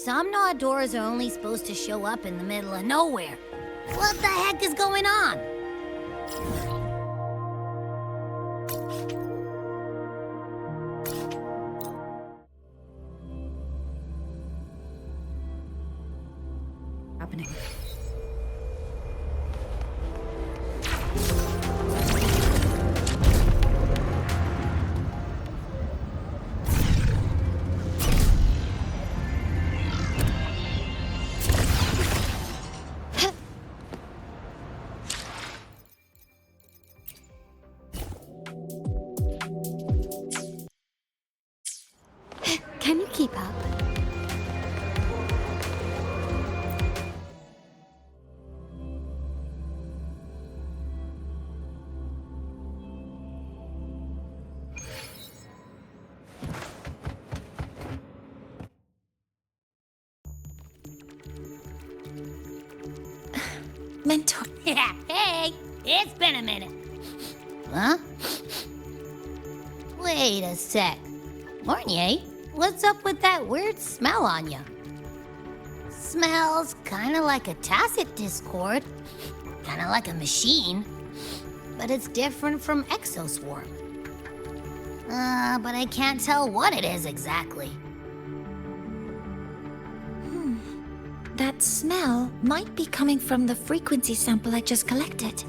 some Nod doors are only supposed to show up in the middle of nowhere. What the heck is going on? Happening. Can you keep up? Mentor. Yeah, hey, it's been a minute. Huh? Wait a sec. Mornier, what's up with that weird smell on ya? Smells kinda like a tacit discord. Kinda like a machine. But it's different from Exoswarm. But I can't tell what it is exactly. That smell might be coming from the frequency sample I just collected.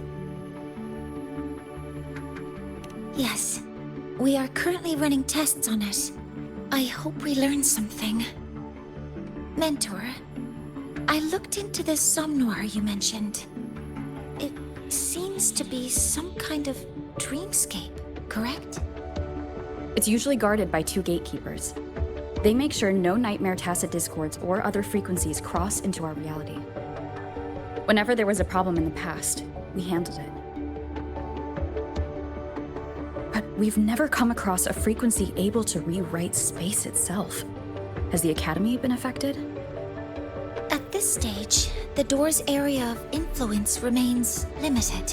Yes, we are currently running tests on it. I hope we learn something. Mentor, I looked into the somnoir you mentioned. It seems to be some kind of dreamscape, correct? It's usually guarded by 2 gatekeepers. They make sure no nightmare tacit discords or other frequencies cross into our reality. Whenever there was a problem in the past, we handled it. But we've never come across a frequency able to rewrite space itself. Has the Academy been affected? At this stage, the door's area of influence remains limited.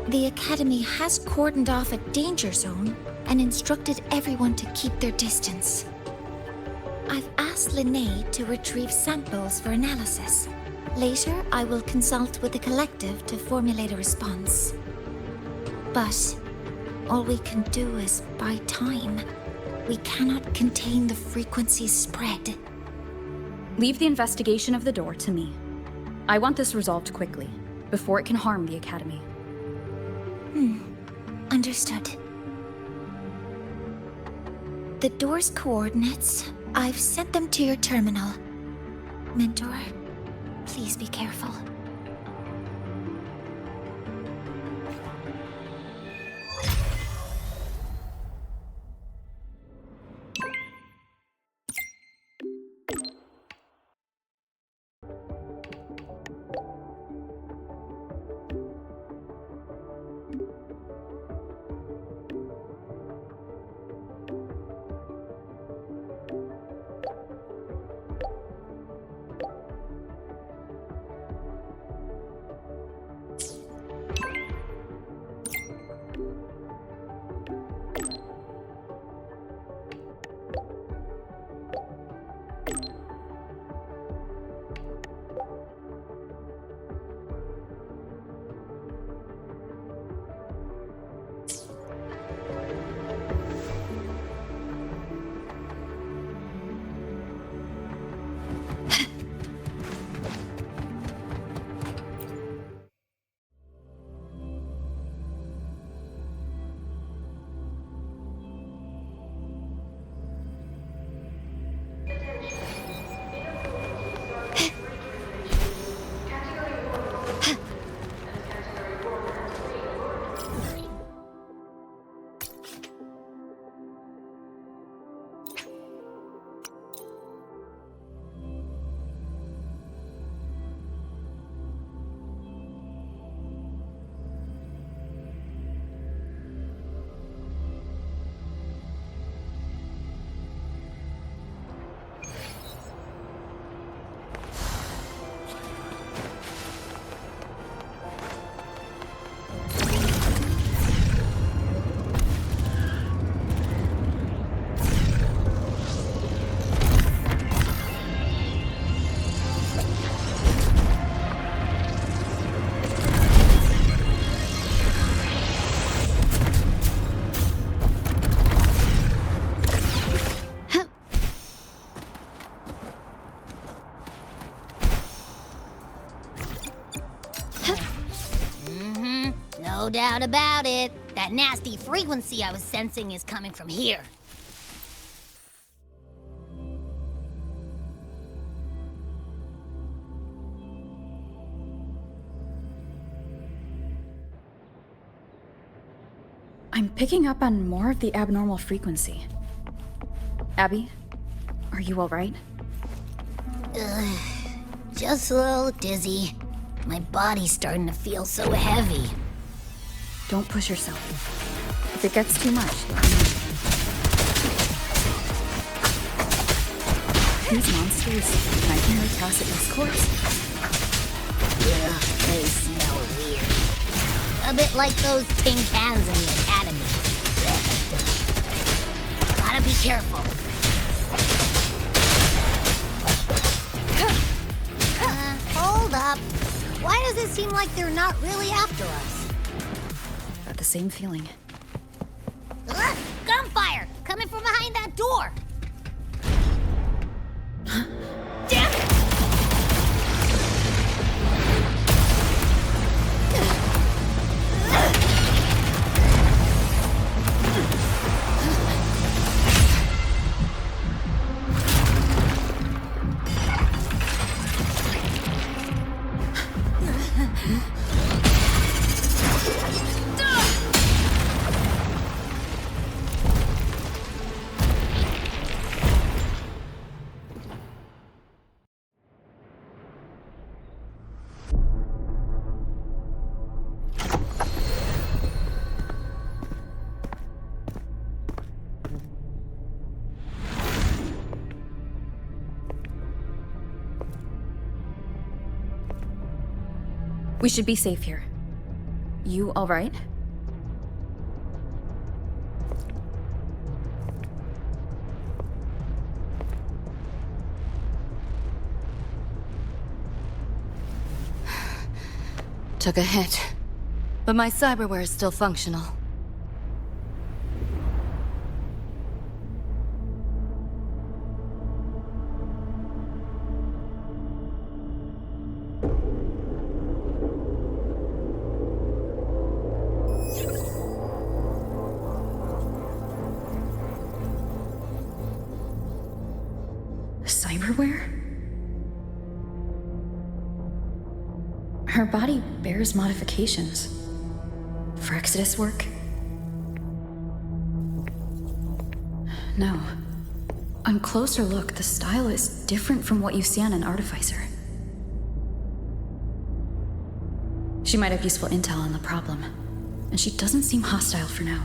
The Academy has cordoned off a danger zone and instructed everyone to keep their distance. I've asked Linnae to retrieve samples for analysis. Later, I will consult with the collective to formulate a response. But all we can do is buy time. We cannot contain the frequency spread. Leave the investigation of the door to me. I want this resolved quickly, before it can harm the Academy. Understood. The door's coordinates, I've sent them to your terminal. Mentor, please be careful. No doubt about it. That nasty frequency I was sensing is coming from here. I'm picking up on more of the abnormal frequency. Abby, are you alright? Just a little dizzy. My body's starting to feel so heavy. Don't push yourself. If it gets too much, these monsters, nightmare tacit discourse. Ugh, they smell weird. A bit like those tin cans in the academy. Gotta be careful. Hold up. Why does it seem like they're not really after us? Got the same feeling. Gunfire! Coming from behind that door! Damn it! We should be safe here. You alright? Took a hit, but my cyberware is still functional. Cyberware? Her body bears modifications. For Exodus work? No. On closer look, the style is different from what you see on an artificer. She might have useful intel on the problem, and she doesn't seem hostile for now.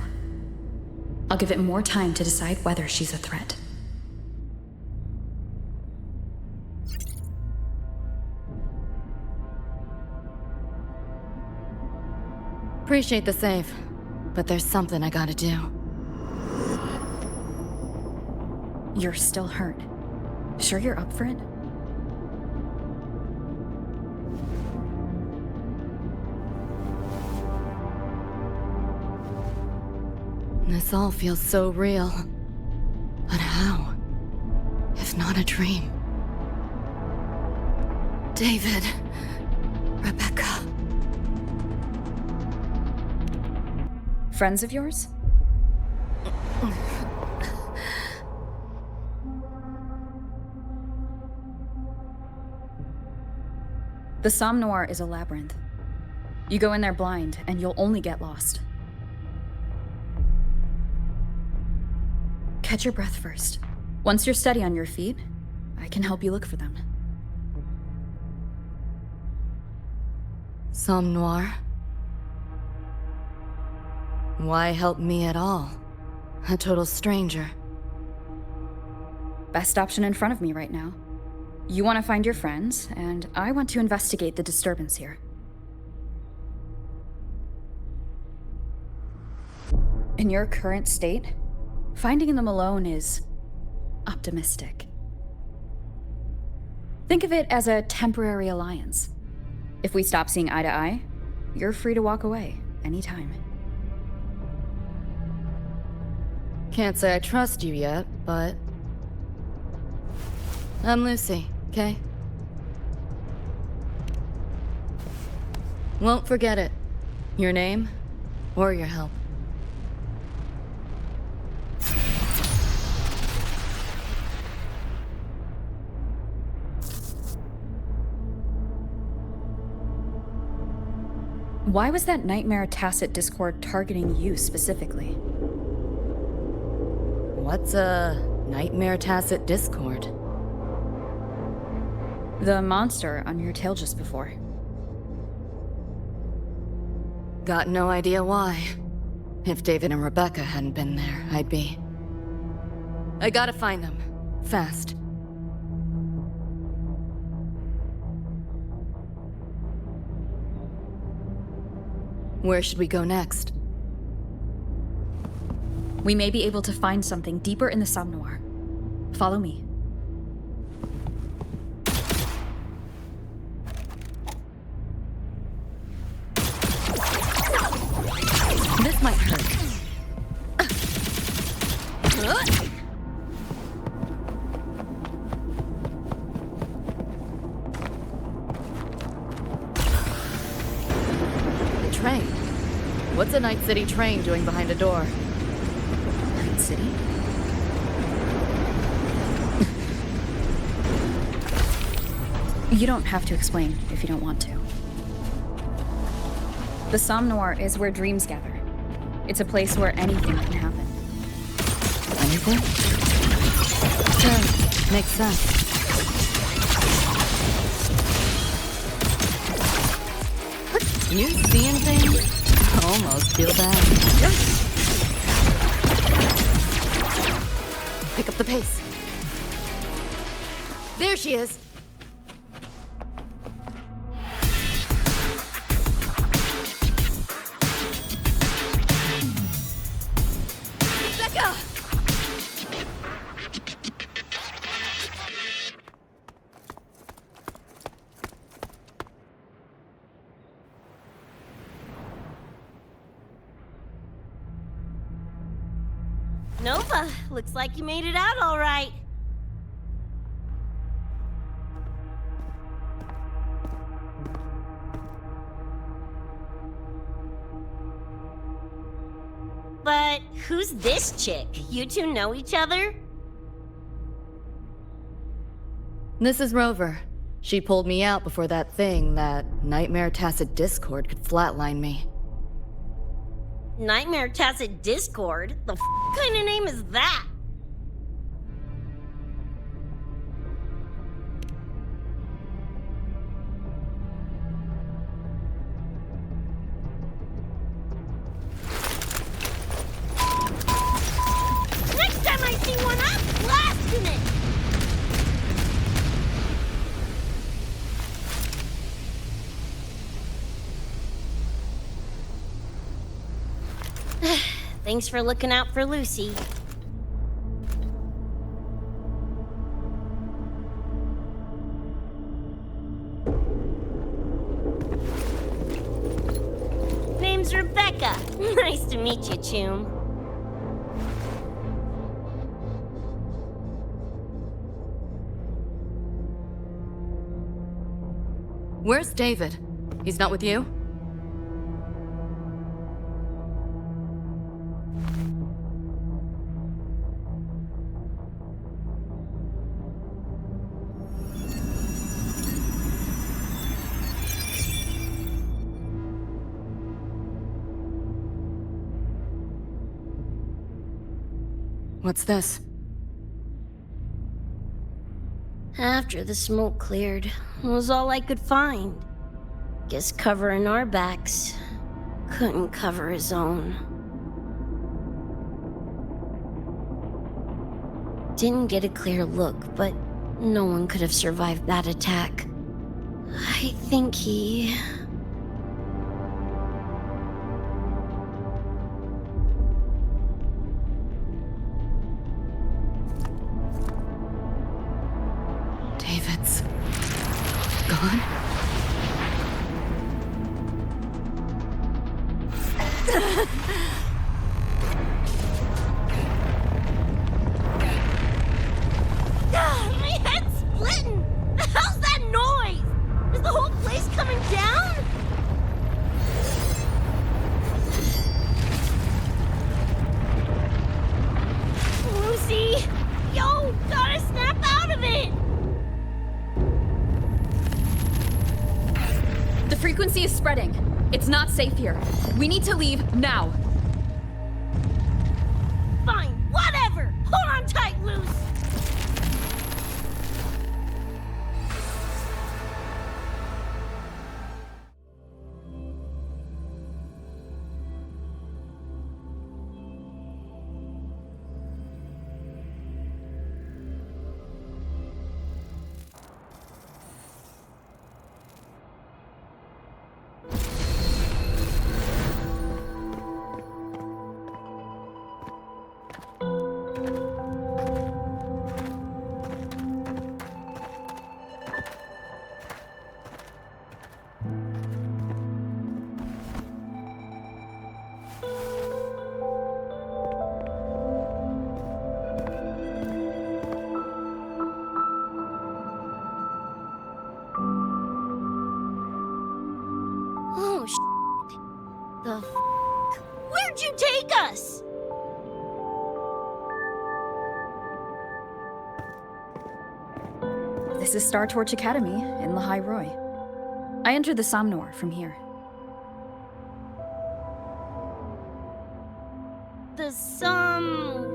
I'll give it more time to decide whether she's a threat. Appreciate the save, but there's something I gotta do. You're still hurt. Sure you're up for it? This all feels so real. But how? If not a dream? David. Rebecca. Friends of yours? The Somme Noir is a labyrinth. You go in there blind, and you'll only get lost. Catch your breath first. Once you're steady on your feet, I can help you look for them. Somme Noir? Why help me at all? A total stranger. Best option in front of me right now. You want to find your friends, and I want to investigate the disturbance here. In your current state, finding them alone is optimistic. Think of it as a temporary alliance. If we stop seeing eye to eye, you're free to walk away anytime. Can't say I trust you yet, but... I'm Lucy, okay? Won't forget it. Your name? or your help. Why was that Nightmare Tacit Discord targeting you specifically? What's a Nightmare Tacit Discord? The monster on your tail just before. Got no idea why. If David and Rebecca hadn't been there, I'd be... I gotta find them. Fast. Where should we go next? We may be able to find something deeper in the Somnoir. Follow me. This might hurt. The train. What's a Night City train doing behind a door? Night City? You don't have to explain if you don't want to. The Somnoir is where dreams gather. It's a place where anything can happen. Anything? Sure, makes sense. You see anything? Almost feel bad. Pick up the pace. There she is. Rebecca! Nova, looks like you made it out all right. But who's this chick? You two know each other? This is Rover. She pulled me out before that thing, that Nightmare Tacit Discord, could flatline me. Nightmare Tacit Discord? The kind of name is that? Next time I see one, I'm blasting it! Thanks for looking out for Lucy. Name's Rebecca. Nice to meet you, Choom. Where's David? He's not with you? What's this? After the smoke cleared, it was all I could find. Guess covering our backs couldn't cover his own. Didn't get a clear look, but no one could have survived that attack. I think he... David's gone? My head's splitting! The hell's that noise? Is the whole place coming down? The frequency is spreading. It's not safe here. We need to leave now. Fine, whatever! Hold on tight, Luce! Oh, shit. The f***? Where'd you take us? This is Star Torch Academy in Lahai Roy. I entered the Somnor from here.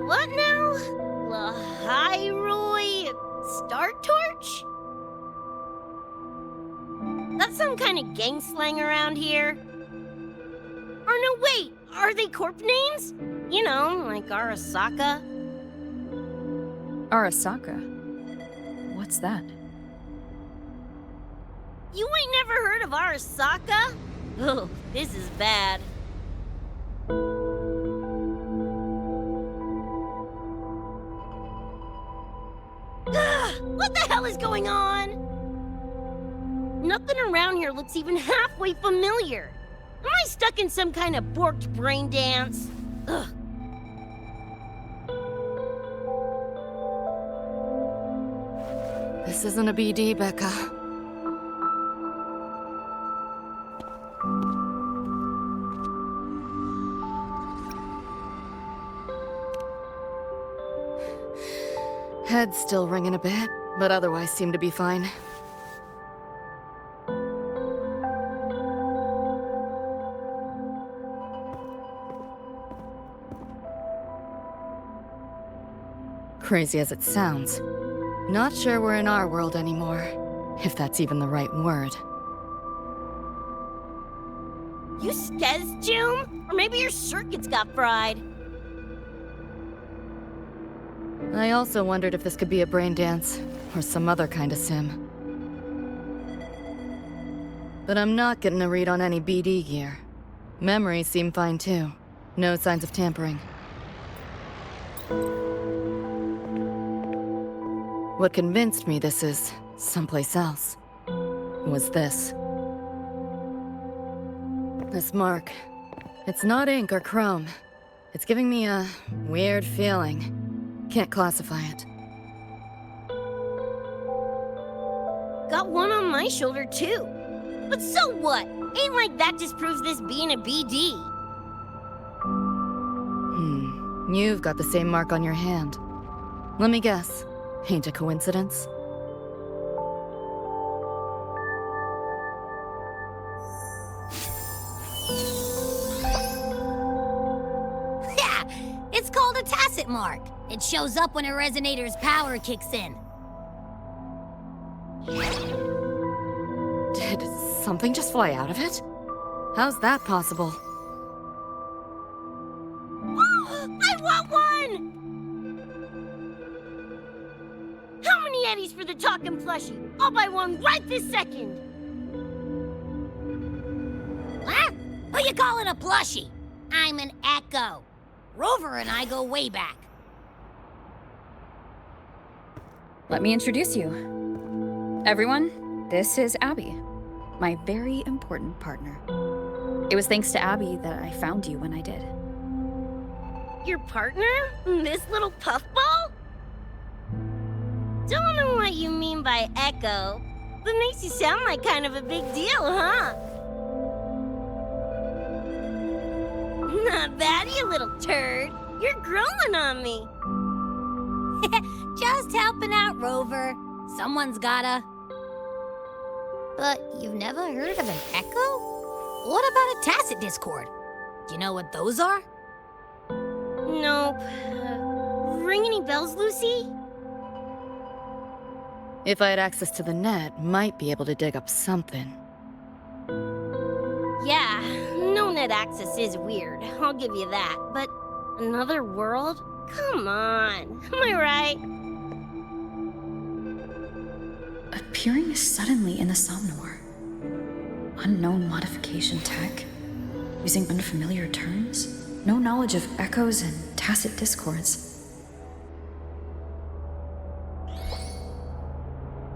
What now? Lahairoi Star Torch? That's some kind of gang slang around here. Or no, wait, are they corp names? You know, like Arasaka. Arasaka? What's that? You ain't never heard of Arasaka? Oh, this is bad. What the hell is going on? Nothing around here looks even halfway familiar. Am I stuck in some kind of borked brain dance? Ugh. This isn't a BD, Becca. Head's still ringing a bit, but otherwise seem to be fine. Crazy as it sounds, not sure we're in our world anymore, if that's even the right word. You skez, June? Or maybe your circuits got fried. I also wondered if this could be a brain dance, or some other kind of sim. But I'm not getting a read on any BD gear. Memories seem fine too. No signs of tampering. What convinced me this is someplace else was this. This mark. It's not ink or chrome. It's giving me a weird feeling. Can't classify it. Got one on my shoulder too. But so what? Ain't like that disproves this being a BD. You've got the same mark on your hand. Let me guess. Ain't a coincidence? Yeah, it's called a tacit mark. It shows up when a resonator's power kicks in. Did something just fly out of it? How's that possible? I want one! How many eddies for the talking plushie? I'll buy one right this second. Huh? Who you calling a plushie? I'm an Echo. Rover and I go way back. Let me introduce you. Everyone, this is Abby, my very important partner. It was thanks to Abby that I found you when I did. Your partner? This little puffball? Don't know what you mean by Echo, but makes you sound like kind of a big deal, huh? Not bad, you little turd. You're growing on me. Just helping out, Rover. Someone's gotta. But you've never heard of an echo? What about a tacit discord? Do you know what those are? Nope. Ring any bells, Lucy? If I had access to the net, might be able to dig up something. Yeah, no net access is weird, I'll give you that. But another world? Come on, am I right? Appearing suddenly in the Somnor. Unknown modification tech. Using unfamiliar terms. No knowledge of echoes and tacit discords.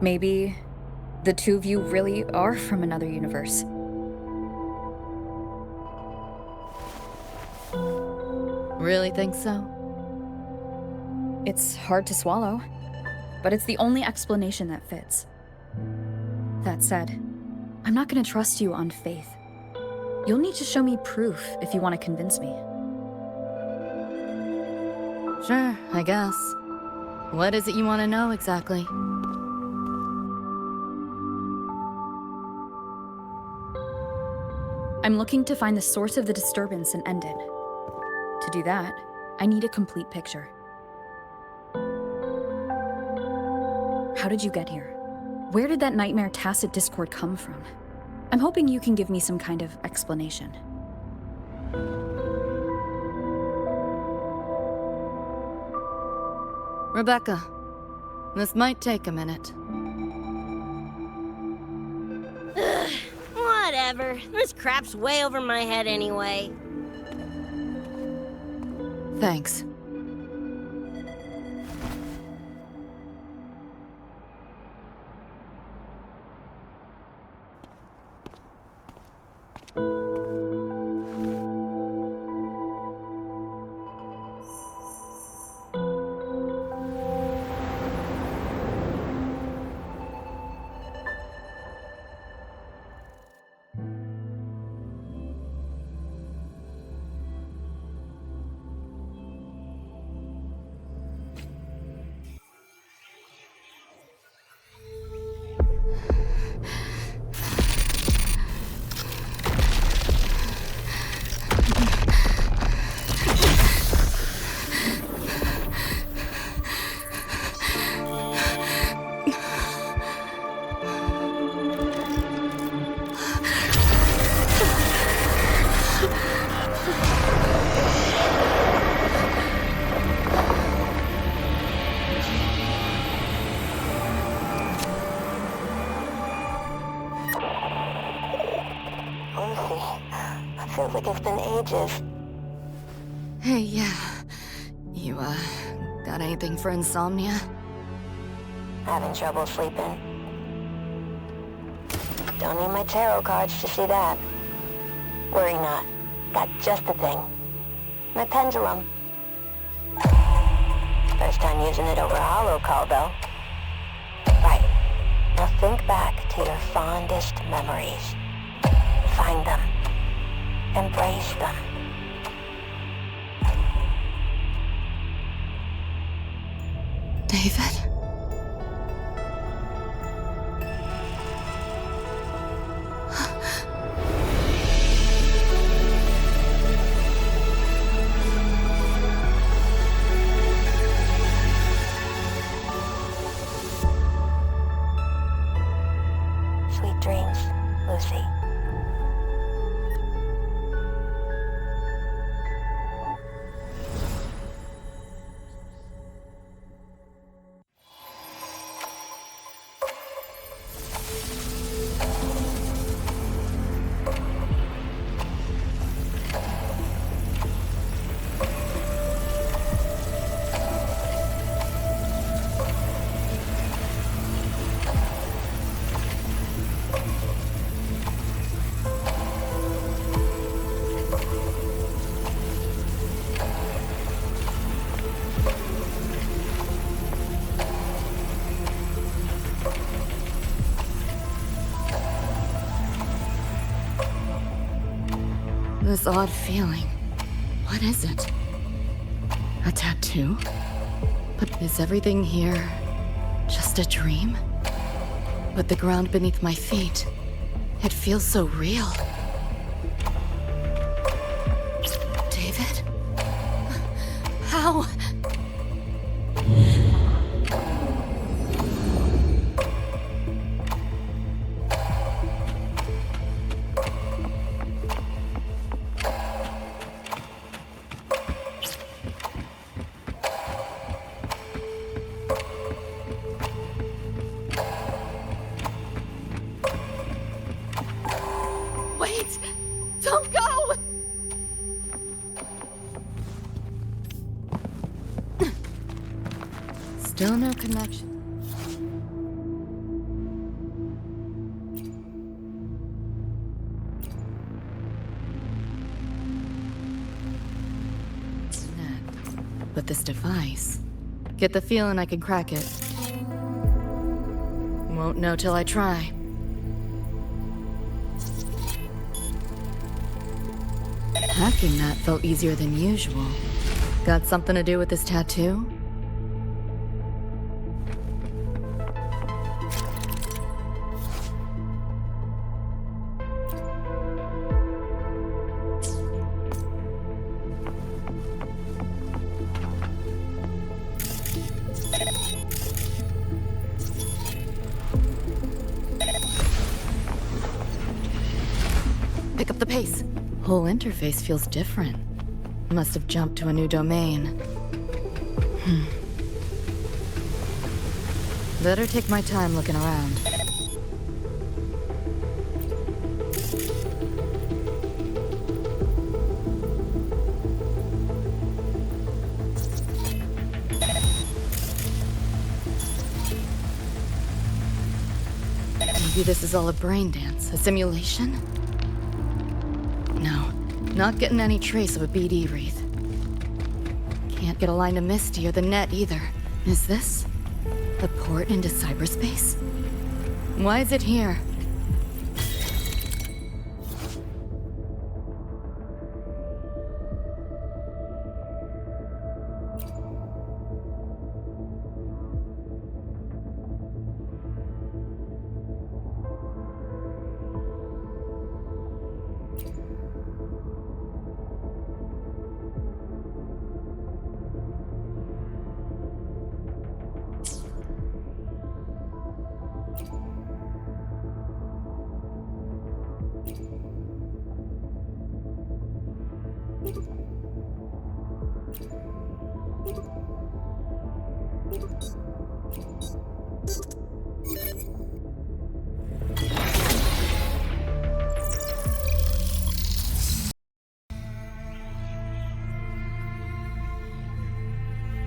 Maybe the two of you really are from another universe. Really think so? It's hard to swallow, but it's the only explanation that fits. That said, I'm not gonna trust you on faith. You'll need to show me proof if you want to convince me. Sure, I guess. What is it you want to know exactly? I'm looking to find the source of the disturbance and end it. To do that, I need a complete picture. How did you get here? Where did that nightmare tacit discord come from? I'm hoping you can give me some kind of explanation. Rebecca, this might take a minute. Whatever, this crap's way over my head anyway. Thanks. Feels like it's been ages. Hey, yeah. You, got anything for insomnia? Having trouble sleeping. Don't need my tarot cards to see that. Worry not. Got just the thing. My pendulum. First time using it over holocall, though. Right. Now think back to your fondest memories. Find them. Embrace them. David? Sweet dreams, Lucy. This odd feeling. What is it? A tattoo? But is everything here just a dream? But the ground beneath my feet, it feels so real. David? How? Wait! Don't go! Still no connection. But this device, get the feeling I could crack it. Won't know till I try. Hacking that felt easier than usual. Got something to do with this tattoo? Pick up the pace. Whole interface feels different. Must have jumped to a new domain. Better take my time looking around. Maybe this is all a brain dance, a simulation? No, not getting any trace of a BD wreath. Can't get a line to Misty or the net either. Is this a port into cyberspace? Why is it here?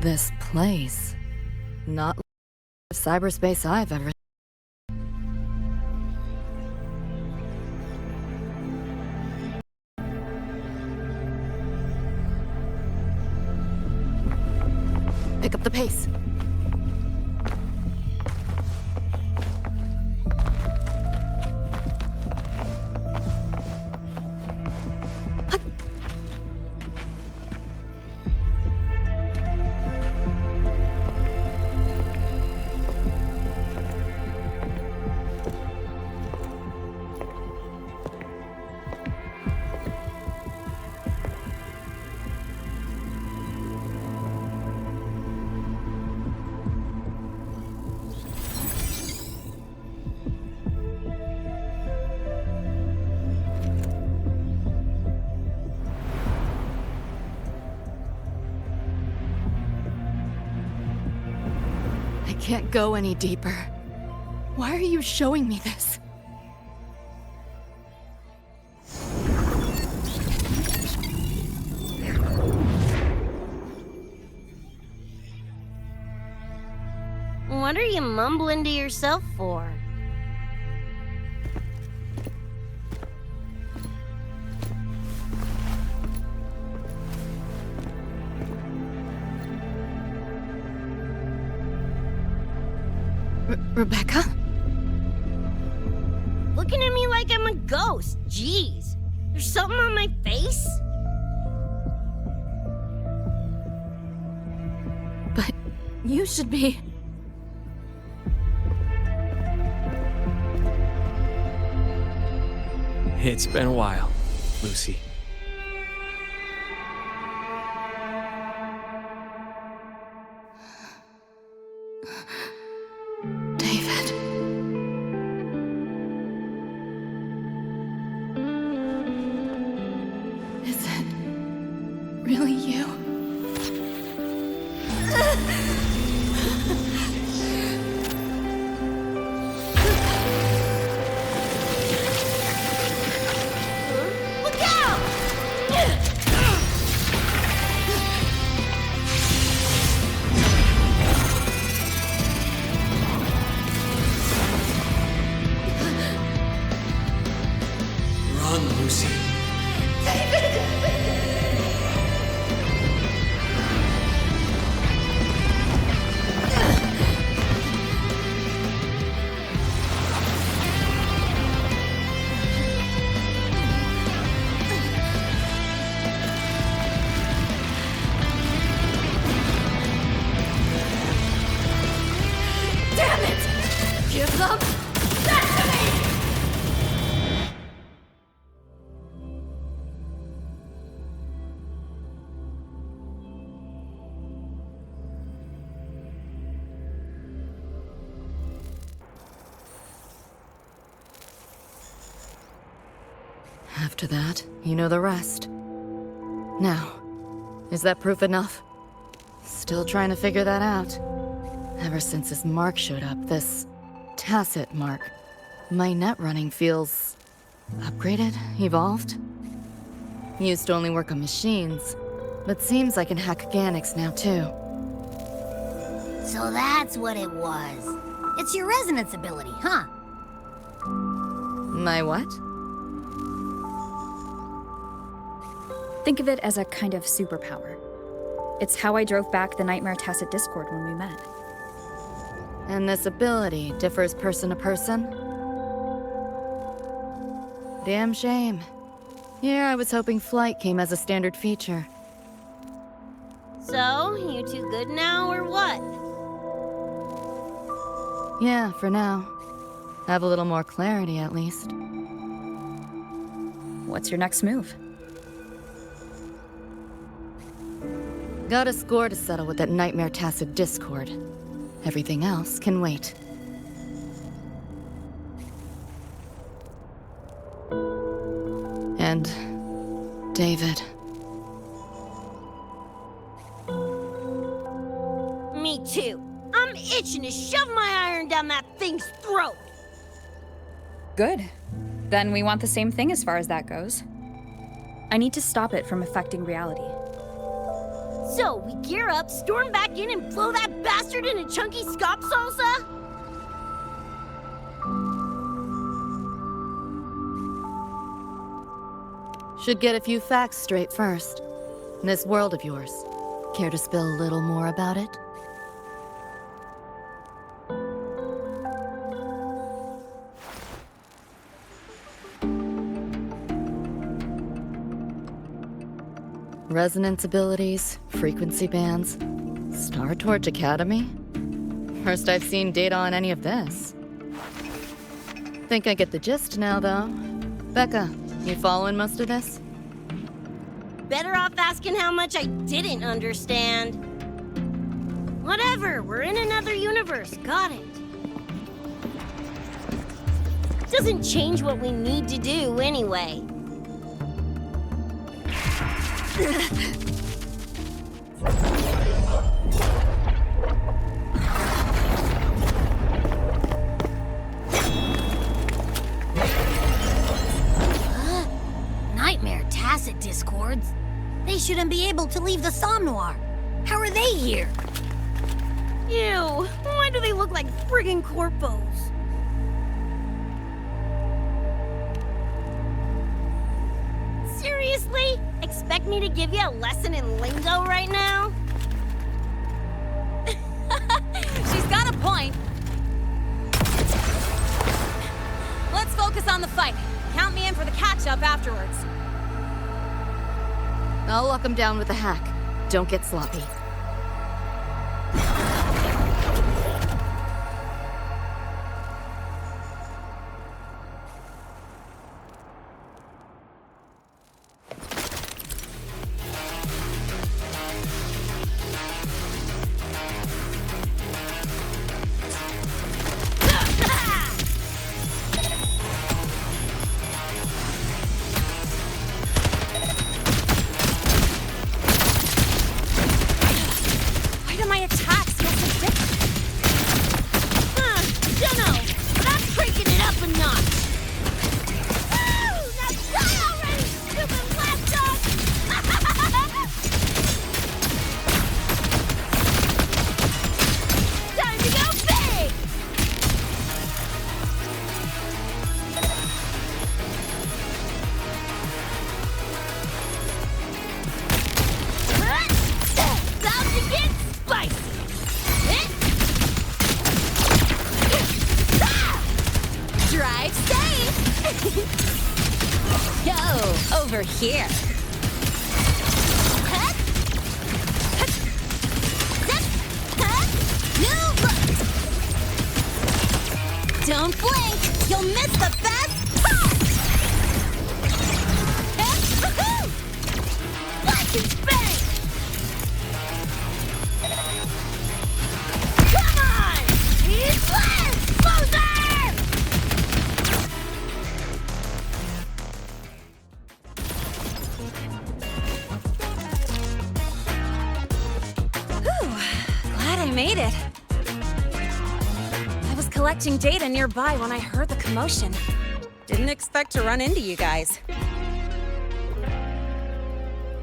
This place. Not like cyberspace I've ever. Pick up the pace. I can't go any deeper. Why are you showing me this? What are you mumbling to yourself for? Rebecca? Looking at me like I'm a ghost. Jeez. There's something on my face? But you should be... It's been a while, Lucy. David. Is it really you? Look out! Run, Lucy. Damn it! Give them back to me! After that, you know the rest. Now, is that proof enough? Still trying to figure that out. Ever since this mark showed up, this tacit mark, my net running feels upgraded, evolved. Used to only work on machines, but seems I can hack organics now too. So that's what it was. It's your resonance ability, huh? My what? Think of it as a kind of superpower. It's how I drove back the Nightmare Tacit Discord when we met. And this ability differs person to person? Damn shame. Here I was hoping flight came as a standard feature. So, you two good now, or what? Yeah, for now. Have a little more clarity at least. What's your next move? Got a score to settle with that Nightmare Tacit Discord. Everything else can wait. And David. Me too. I'm itching to shove my iron down that thing's throat. Good. Then we want the same thing as far as that goes. I need to stop it from affecting reality. So, we gear up, storm back in, and blow that bastard into chunky scop salsa? Should get a few facts straight first. This world of yours. Care to spill a little more about it? Resonance abilities, frequency bands, Star Torch Academy? First I've seen data on any of this. Think I get the gist now, though. Becca, you following most of this? Better off asking how much I didn't understand. Whatever, we're in another universe, got it. Doesn't change what we need to do anyway. Nightmare Tacit Discords? They shouldn't be able to leave the Somnoir. How are they here? Ew, why do they look like friggin' corpos? Seriously? Expect me to give you a lesson in lingo right now? She's got a point. Let's focus on the fight. Count me in for the catch-up afterwards. I'll lock him down with a hack. Don't get sloppy. Drive safe! Yo, over here. Hut. Hut. Zip. Hut. Move! Don't blink! You'll miss the best part! Woohoo! Watch and bang! Come on! He's less! Closer! Whew, glad I made it. I was collecting data nearby when I heard the commotion. Didn't expect to run into you guys.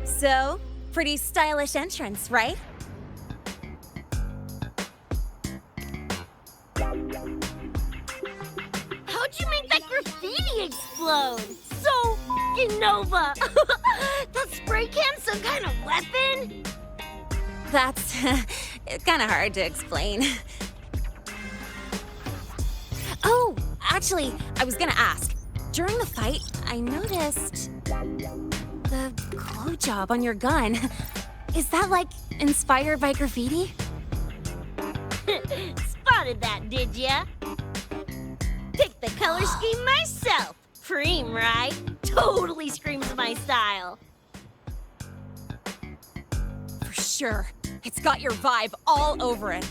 So, pretty stylish entrance, right? How'd you make that graffiti explode? So f***ing Nova! That spray can's some kind of weapon? That's kind of hard to explain. Oh, actually, I was gonna ask. During the fight, I noticed the glow job on your gun. Is that, like, inspired by graffiti? Spotted that, did ya? Picked the color scheme myself. Preem, right? Totally screams my style. For sure. It's got your vibe all over it.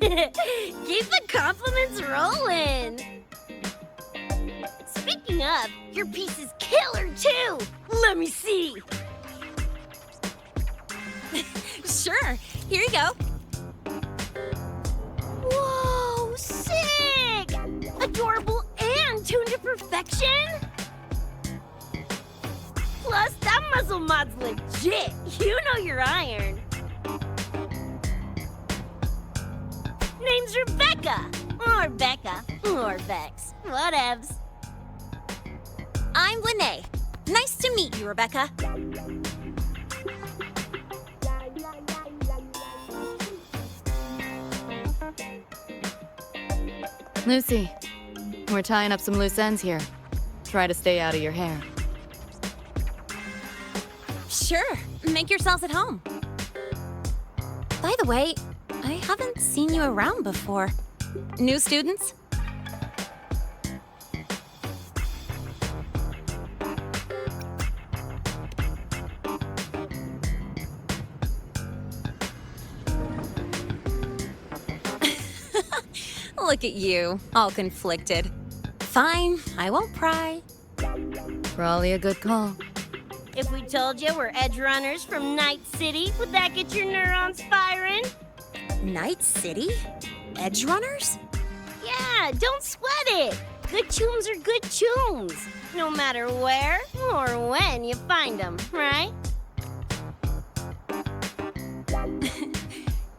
Keep the compliments rolling. Speaking of, your piece is killer too. Let me see. Sure. Here you go. Whoa, sick! Adorable and tuned to perfection. Plus, that muzzle mod's legit. You know your iron. Name's Rebecca. Or Becca. Or Vex. Whatevs. I'm Lene. Nice to meet you, Rebecca. Lucy, we're tying up some loose ends here. Try to stay out of your hair. Sure. Make yourselves at home. By the way, I haven't seen you around before. New students? Look at you, all conflicted. Fine, I won't pry. Probably a good call. If we told you we're Edgerunners from Night City, would that get your neurons firing? Night City? Edgerunners? Yeah, don't sweat it. Good tunes are good tunes, no matter where or when you find them, right?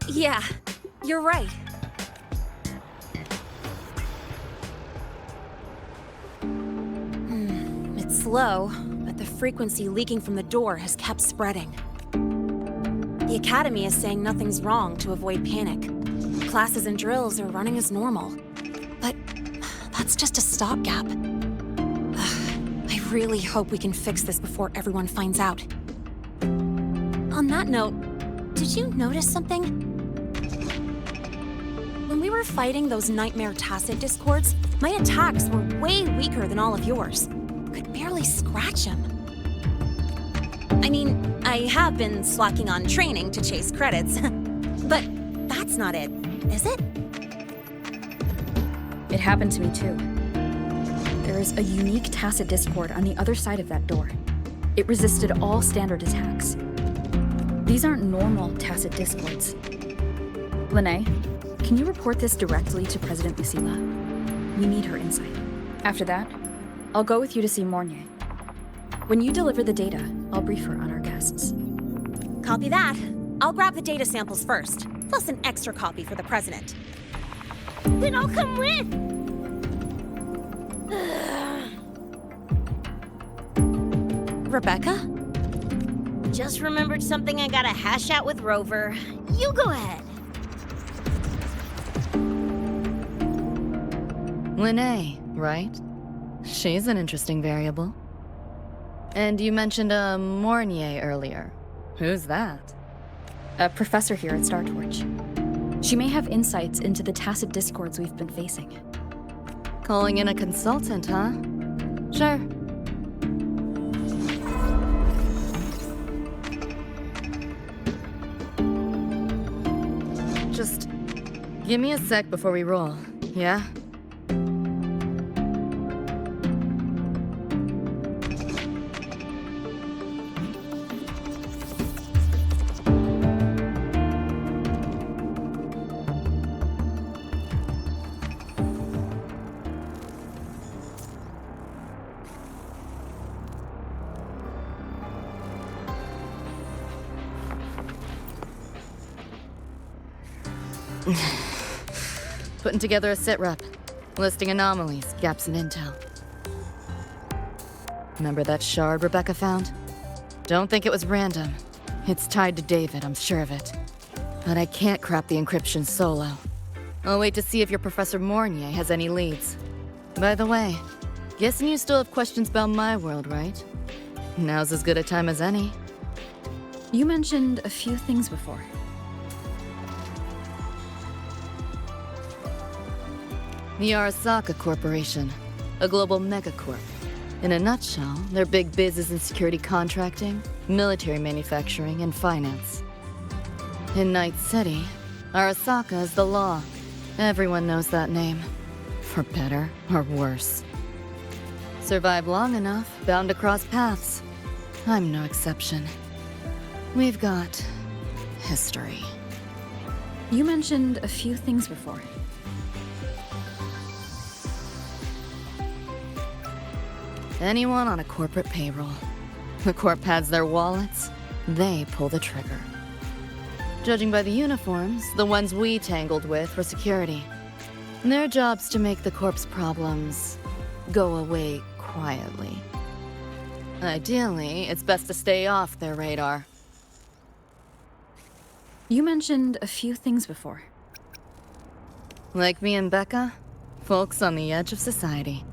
Yeah, you're right. It's slow, but the frequency leaking from the door has kept spreading. The Academy is saying nothing's wrong to avoid panic. Classes and drills are running as normal. But that's just a stopgap. I really hope we can fix this before everyone finds out. On that note, did you notice something? When we were fighting those nightmare tacit discords, my attacks were way weaker than all of yours. Could barely scratch him. I mean, I have been slacking on training to chase credits, but that's not it, is it? It happened to me too. There is a unique tacit discord on the other side of that door. It resisted all standard attacks. These aren't normal tacit discords. Lene, can you report this directly to President Lucilla? We need her insight. After that, I'll go with you to see Mornier. When you deliver the data, I'll brief her on our guests. Copy that. I'll grab the data samples first, plus an extra copy for the president. Then I'll come with. Rebecca? Just remembered something I gotta hash out with Rover. You go ahead. Linnea, right? She's an interesting variable. And you mentioned a Mornier earlier. Who's that? A professor here at Startorch. She may have insights into the tacit discords we've been facing. Calling in a consultant, huh? Sure. Just give me a sec before we roll, yeah? Putting together a sit-rep, listing anomalies, gaps in intel. Remember that shard Rebecca found? Don't think it was random. It's tied to David, I'm sure of it. But I can't crack the encryption solo. I'll wait to see if your Professor Mornier has any leads. By the way, guessing you still have questions about my world, right? Now's as good a time as any. You mentioned a few things before. The Arasaka Corporation, a global megacorp. In a nutshell, their big biz is in security contracting, military manufacturing, and finance. In Night City, Arasaka is the law. Everyone knows that name. For better or worse. Survive long enough, bound to cross paths. I'm no exception. We've got history. You mentioned a few things before. Anyone on a corporate payroll. The corp pads their wallets, they pull the trigger. Judging by the uniforms, the ones we tangled with were security. Their job's to make the corp's problems go away quietly. Ideally, it's best to stay off their radar. You mentioned a few things before. Like me and Becca, folks on the edge of society.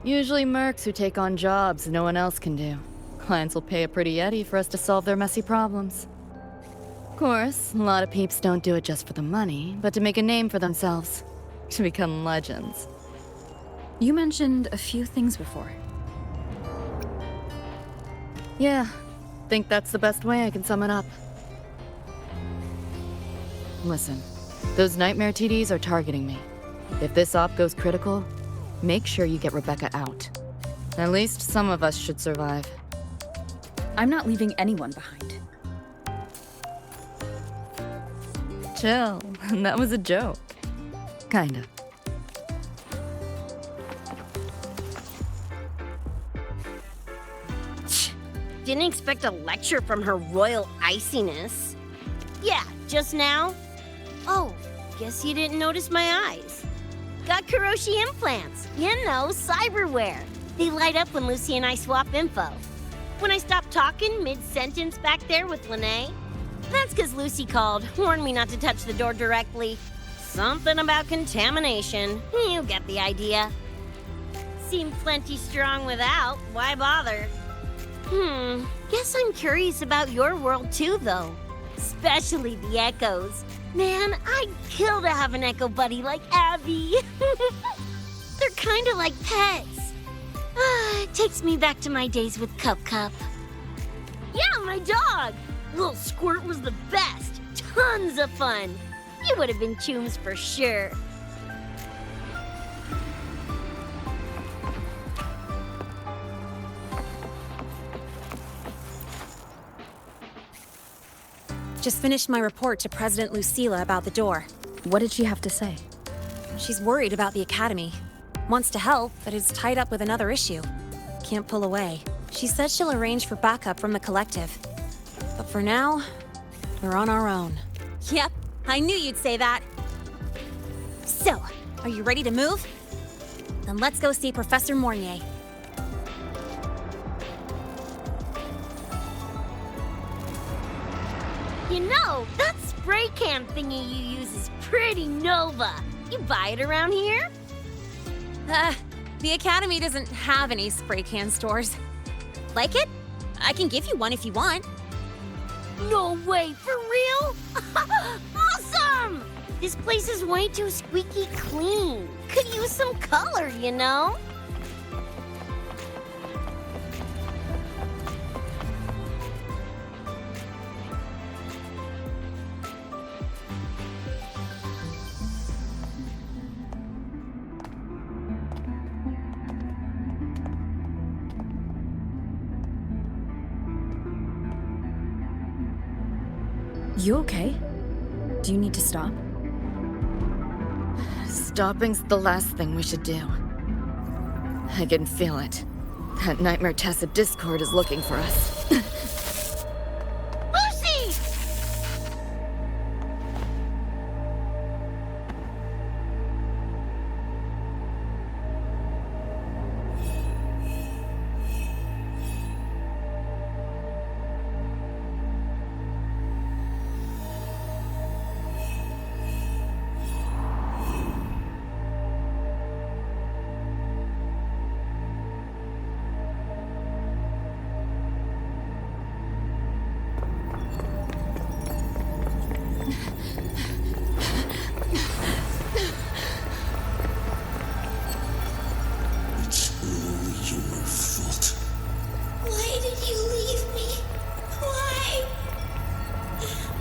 Usually mercs who take on jobs no one else can do. Clients will pay a pretty eddy for us to solve their messy problems. Of course, a lot of peeps don't do it just for the money, but to make a name for themselves. To become legends. You mentioned a few things before. Yeah, think that's the best way I can sum it up. Listen, those nightmare TDs are targeting me. If this op goes critical, make sure you get Rebecca out. At least some of us should survive. I'm not leaving anyone behind. Chill, that was a joke. Kinda. Didn't expect a lecture from her royal iciness. Yeah, just now? Oh, guess you didn't notice my eyes. Got Kuroshi implants. You know, cyberware. They light up when Lucy and I swap info. When I stop talking mid-sentence back there with Linnea, that's because Lucy called, warned me not to touch the door directly. Something about contamination. You get the idea. Seemed plenty strong without. Why bother? Guess I'm curious about your world too, though. Especially the echoes. Man, I'd kill to have an echo buddy like Abby. They're kind of like pets. It takes me back to my days with Cup. Yeah, my dog. Little Squirt was the best. Tons of fun. You would have been chooms for sure. Just finished my report to President Lucilla about the door. What did she have to say? She's worried about the Academy. Wants to help, but is tied up with another issue. Can't pull away. She said she'll arrange for backup from the collective. But for now, we're on our own. Yep, I knew you'd say that. So, are you ready to move? Then let's go see Professor Mornier. You know, that spray can thingy you use is pretty nova. You buy it around here? The Academy doesn't have any spray can stores. Like it? I can give you one if you want. No way, for real? Awesome! This place is way too squeaky clean. Could use some color, you know? You okay? Do you need to stop? Stopping's the last thing we should do. I can feel it. That Nightmare Tacit Discord is looking for us. Lucy! Why did you leave me? Why?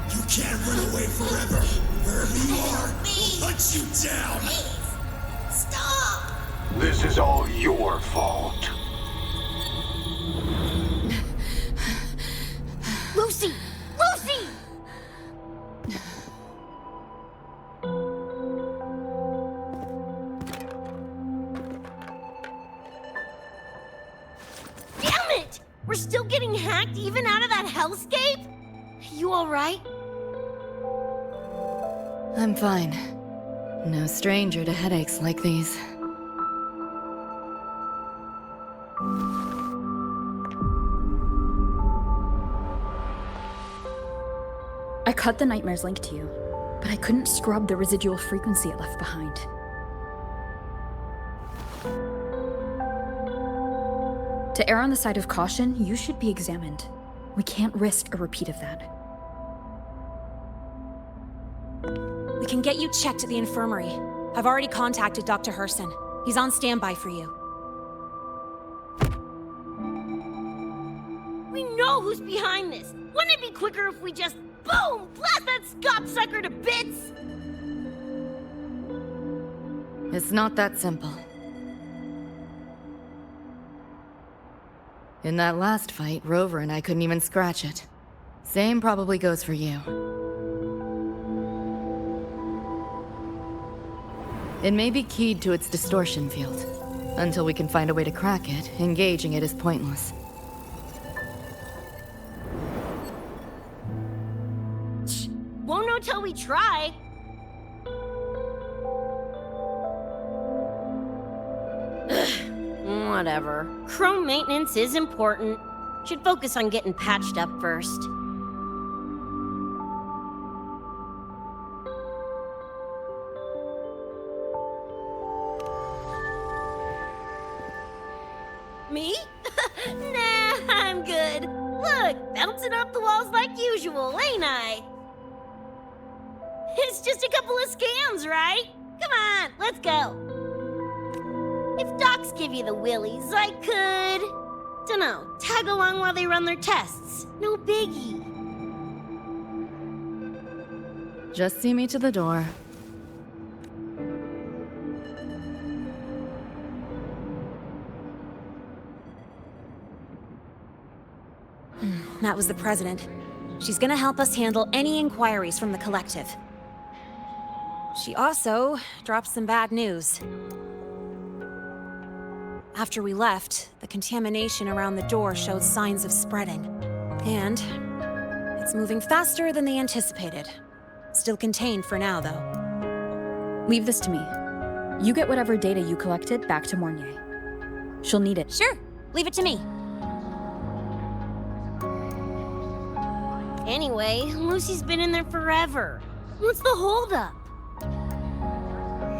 You can't run away forever. Wherever you are, we'll hunt you down. Please, stop! This is all your fault. Lucy! Lucy! Damn it! We're still getting hacked even out of that hellscape? You alright? I'm fine. No stranger to headaches like these. I cut the Nightmare's link to you, but I couldn't scrub the residual frequency it left behind. To err on the side of caution, you should be examined. We can't risk a repeat of that. We can get you checked at the infirmary. I've already contacted Dr. Herson. He's on standby for you. We know who's behind this. Wouldn't it be quicker if we just, boom, blast that Scott sucker to bits? It's not that simple. In that last fight, Rover and I couldn't even scratch it. Same probably goes for you. It may be keyed to its distortion field. Until we can find a way to crack it, engaging it is pointless. Won't know till we try. Whatever. Chrome maintenance is important. Should focus on getting patched up first. Me? Nah, I'm good. Look, bouncing off the walls like usual, ain't I? It's just a couple of scans, right? Come on, let's go. If docs give you the willies, I could... dunno, tag along while they run their tests. No biggie. Just see me to the door. That was the president. She's gonna help us handle any inquiries from the collective. She also dropped some bad news. After we left, the contamination around the door showed signs of spreading. And it's moving faster than they anticipated. Still contained for now, though. Leave this to me. You get whatever data you collected back to Mornier. She'll need it. Sure, leave it to me. Anyway, Lucy's been in there forever. What's the holdup?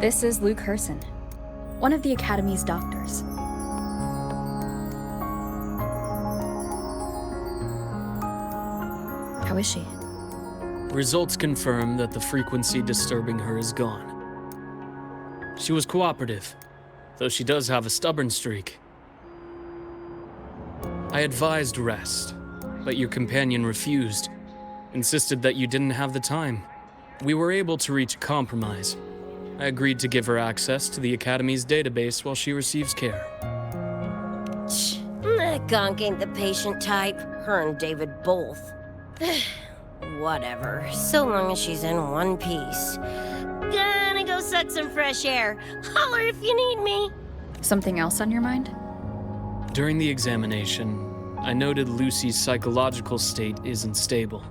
This is Luke Herson, one of the Academy's doctors. How is she? Results confirm that the frequency disturbing her is gone. She was cooperative, though she does have a stubborn streak. I advised rest, but your companion refused, insisted that you didn't have the time. We were able to reach a compromise. I agreed to give her access to the Academy's database while she receives care. That gonk ain't the patient type. Her and David both. Whatever, so long as she's in one piece. Gonna go suck some fresh air. Holler if you need me. Something else on your mind? During the examination, I noted Lucy's psychological state isn't stable.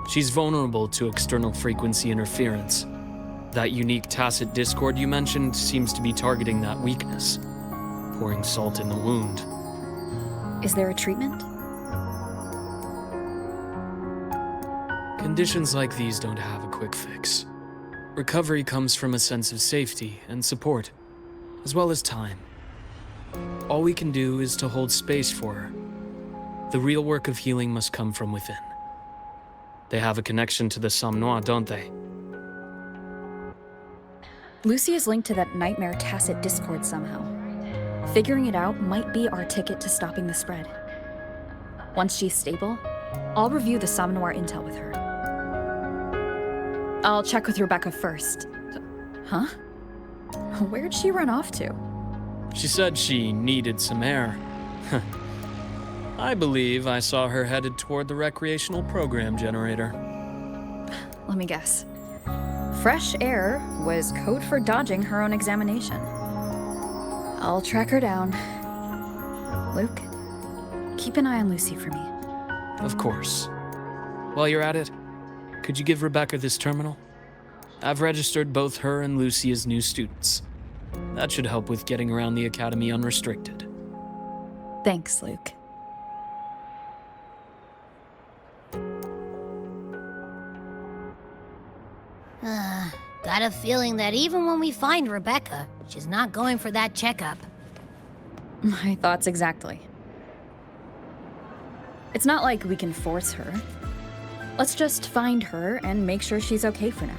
She's vulnerable to external frequency interference. That unique tacit discord you mentioned seems to be targeting that weakness, pouring salt in the wound. Is there a treatment? Conditions like these don't have a quick fix. Recovery comes from a sense of safety and support, as well as time. All we can do is to hold space for her. The real work of healing must come from within. They have a connection to the Somnois, don't they? Lucy is linked to that nightmare tacit discord somehow. Figuring it out might be our ticket to stopping the spread. Once she's stable, I'll review the Somnoir intel with her. I'll check with Rebecca first. Huh? Where'd she run off to? She said she needed some air. I believe I saw her headed toward the recreational program generator. Let me guess. Fresh air was code for dodging her own examination. I'll track her down. Luke, keep an eye on Lucy for me. Of course. While you're at it, could you give Rebecca this terminal? I've registered both her and Lucy as new students. That should help with getting around the Academy unrestricted. Thanks, Luke. Got a feeling that even when we find Rebecca, she's not going for that checkup. My thoughts exactly. It's not like we can force her. Let's just find her and make sure she's okay for now.